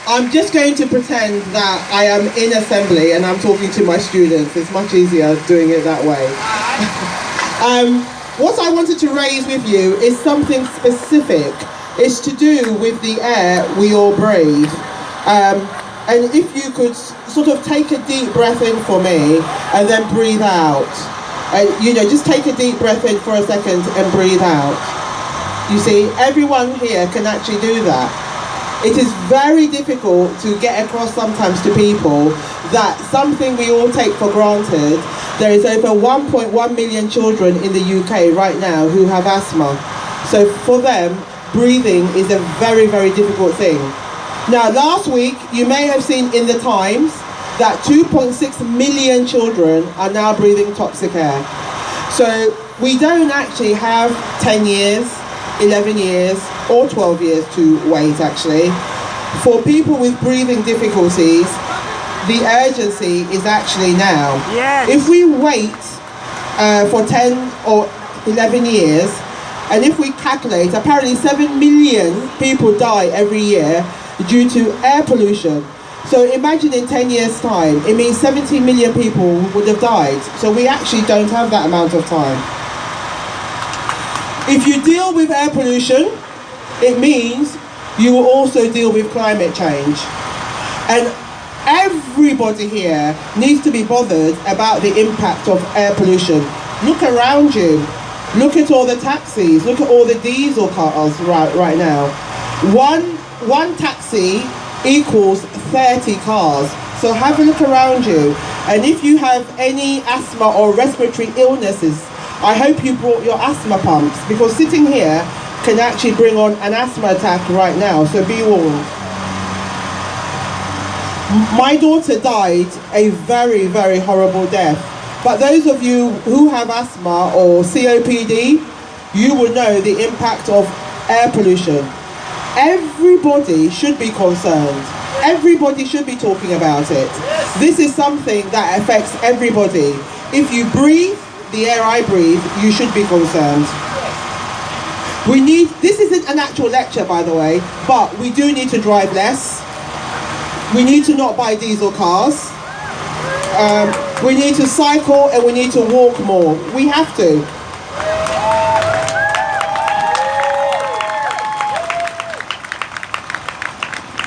I'm just going to pretend that I am in assembly and I'm talking to my students. It's much easier doing it that way. What I wanted to raise with you is something specific. It's to do with the air we all breathe. And if you could sort of take a deep breath in for me and then breathe out. Just take a deep breath in for a second and breathe out. You see, everyone here can actually do that. It is very difficult to get across sometimes to people that something we all take for granted. There is over 1.1 million children in the UK right now who have asthma. So for them, breathing is a very, very difficult thing. Now, last week, you may have seen in the Times that 2.6 million children are now breathing toxic air. So we don't actually have 10 years, 11 years, or 12 years to wait, actually. For people with breathing difficulties, the urgency is actually now. Yes. If we wait for 10 or 11 years, and if we calculate, apparently 7 million people die every year due to air pollution. So imagine in 10 years' time, it means 17 million people would have died. So we actually don't have that amount of time. If you deal with air pollution, it means you will also deal with climate change. And everybody here needs to be bothered about the impact of air pollution. Look around you. Look at all the taxis. Look at all the diesel cars right now. One taxi equals 30 cars. So have a look around you. And if you have any asthma or respiratory illnesses, I hope you brought your asthma pumps, because sitting here can actually bring on an asthma attack right now, so be warned. My daughter died a very, very horrible death. But those of you who have asthma or COPD, you will know the impact of air pollution. Everybody should be concerned. Everybody should be talking about it. This is something that affects everybody. If you breathe the air I breathe, you should be concerned. This isn't an actual lecture, by the way, but we do need to drive less. We need to not buy diesel cars. We need to cycle and we need to walk more. We have to.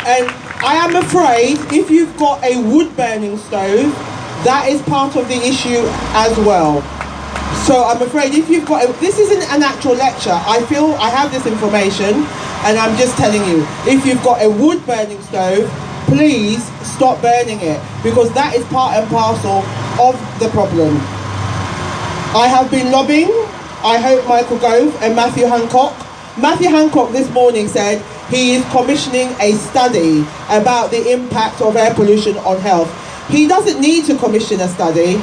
And I am afraid if you've got a wood burning stove, that is part of the issue as well. So I'm afraid if you've got, this isn't an actual lecture, I feel I have this information and I'm just telling you, if you've got a wood burning stove, please stop burning it, because that is part and parcel of the problem. I have been lobbying, I hope Michael Gove and Matthew Hancock. Matthew Hancock this morning said he is commissioning a study about the impact of air pollution on health. He doesn't need to commission a study.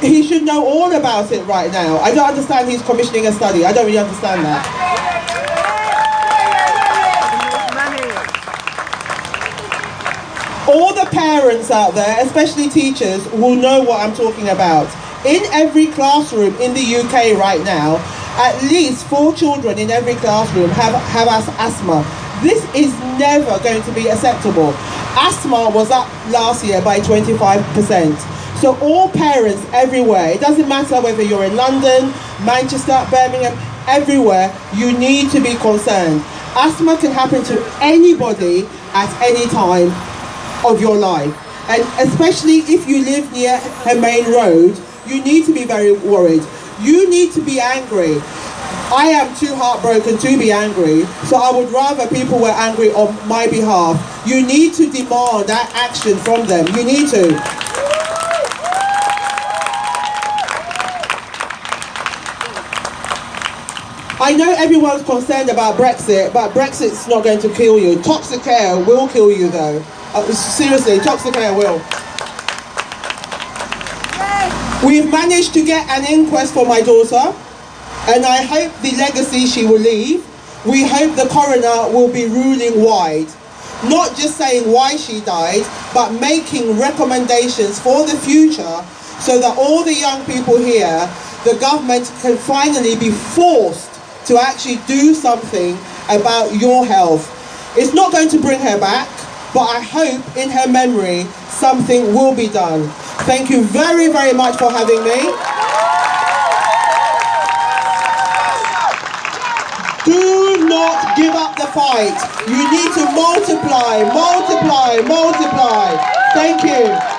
He should know all about it right now. I don't understand he's commissioning a study. I don't really understand that. All the parents out there, especially teachers, will know what I'm talking about. In every classroom in the UK right now, at least 4 children in every classroom have asthma. This is never going to be acceptable. Asthma was up last year by 25%. So all parents everywhere, it doesn't matter whether you're in London, Manchester, Birmingham, everywhere, you need to be concerned. Asthma can happen to anybody at any time of your life. And especially if you live near a main road, you need to be very worried. You need to be angry. I am too heartbroken to be angry, so I would rather people were angry on my behalf. You need to demand that action from them. You need to. I know everyone's concerned about Brexit, but Brexit's not going to kill you. Toxic air will kill you though. Seriously, toxic air will. We've managed to get an inquest for my daughter, and I hope the legacy she will leave, we hope the coroner will be ruling wide. Not just saying why she died, but making recommendations for the future so that all the young people here, the government can finally be forced to actually do something about your health. It's not going to bring her back. but I hope in her memory something will be done. Thank you very, very much for having me. Do not give up the fight. You need to multiply, multiply, multiply. Thank you.